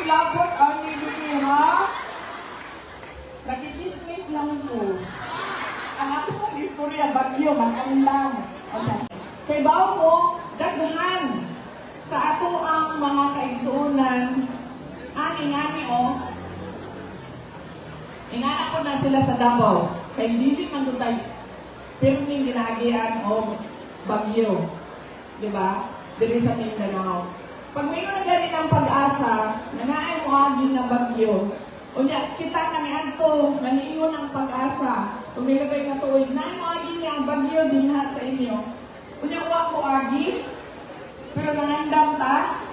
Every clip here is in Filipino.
labot ani dito ha. Nagchismis lang ko. Ang ato kong istorya bagyo mag-ulang. Okay. Kay bao mo daghan sa ato ang mga kaigsuonan. Ani o. Ingana ko na sila sa Davao. Kay dili man tutay pirming ginagian o bagyo. Diba? Dili sa Mindanao. Pag may na gani ng pag-asa, nangaay mo aging ng bagyo, unya, kita kami adto, maniingon ang pag-asa. Kung may nagay nga tuwid, naay mo aging niya ang bagyo din ha sa inyo. Unya, huwag ko agi, pero nangandam ta.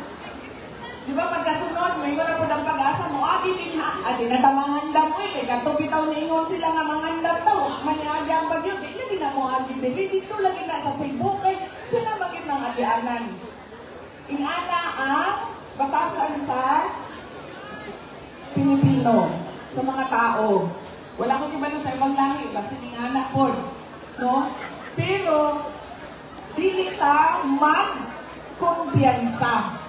Diba, pagkasunod, may na po ng pag-asa mo, agi din ha. At natamangandam mo eh, katupitaw ni ingon sila nga mangandam daw. Maniagi ang bagyo, di na din na mo agi din. Dito lagi na sa Cebu, kay sila maging mga agianan. Ingana ang batasan sa Pilipino, sa mga tao. Wala ko iba na sa ibang lahi, kasi ingana po. No? Pero, dili ta magkumpiyansa.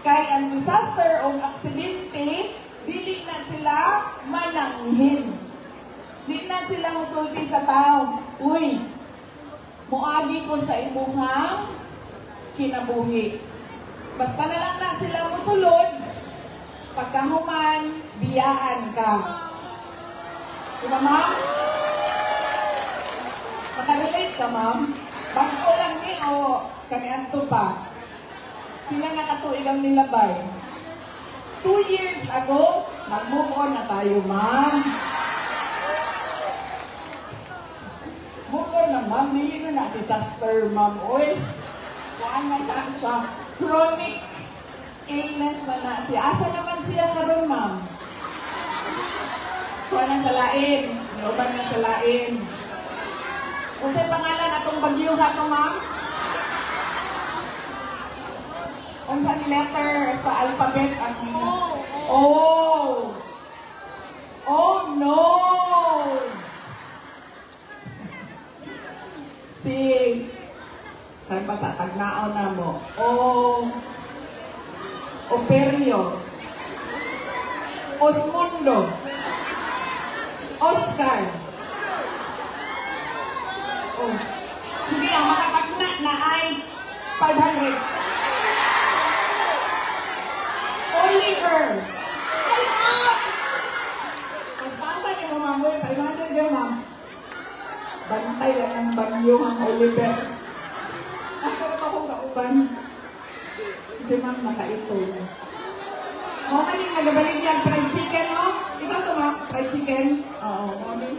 Kaya ang disaster o aksidente, dili na sila mananghin. Dili na sila musulti sa tao. Uy, muagi ko sa imuhang kinabuhi. Basta na lang na sila musulod, pagkahuman, biyaan ka. Diba, ma'am? Makarelate ka, ma'am? Bago lang ni, o kami anto pa. Sila nakatuig ang nilabay. 2 years ago, mag-move on na tayo, ma'am. Move on na, ma'am. Hindi na disaster, ma'am. Uy, kuhaan na siya. Chronic illness na siya. Asa naman siya karon, ma'am? Kuhaan na sa lain. Nauban na sa lain. Kung sa'y pangalan atong bagyo ha to, ma'am? Kung saan letter sa alphabet ang Oh! Oh no! Si tayo pa sa tagnao na mo. Operio. Osmundo. Oscar. Oh. Sige, ang makatagna na ay 500. Oliver. Ay, ah! Mas pasa ni mo, ma'am. 500 yun, ma'am. Bantay lang ang bagyo, ang Oliver. Masarap akong kauban. Kasi ma'am, nakaito. O, kanin, nagabalik yan. Fried chicken, no? Ikaw ito, ma'am. Fried chicken. Oo, kanin.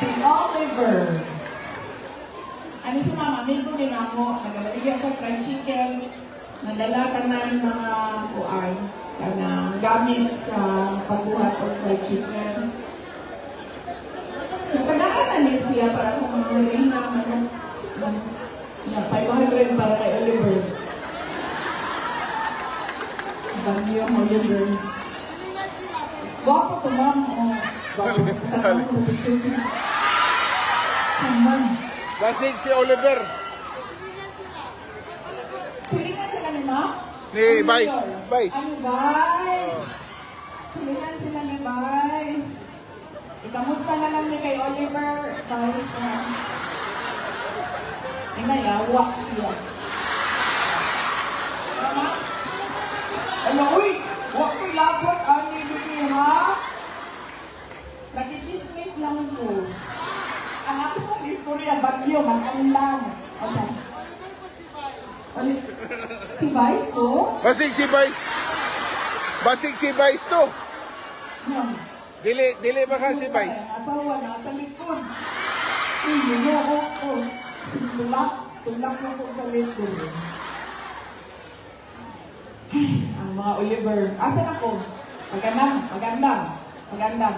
Si Oliver. Ano si ma'am, amigo din ako. Nagabalik yan siya fried chicken. Nadala ka na yung mga kuan. Kanang gamit sa pagbuhat ng fried chicken. Nagpagaan na niya siya para kung mga rin na 500 para kay Oliver. Dami yung Oliver. Wapo to, ma'am. Wapo. Tanong ko sa picture. Saman. Basig si Oliver. Silingan sila ni ma'am? Ni Vice. Vice. Ano, Vice? Silingan sila ni Vice. Ikamusta na lang ni kay Oliver, Vice. Inayawak siya. Tama? Ano, uy! Huwag ko'y labot, ani dito ha? Nagchismis lang ko. Ang ato kong istorya, bagyo, mag-ulang. Okay. Si Vice to? Basig si Vice. Basig si Vice to. Dili ba ka si Vice? Asawa na sa likod. Hindi ako. Tulak na po sa likod. Ang mga Oliver. Asan ako? Magandang.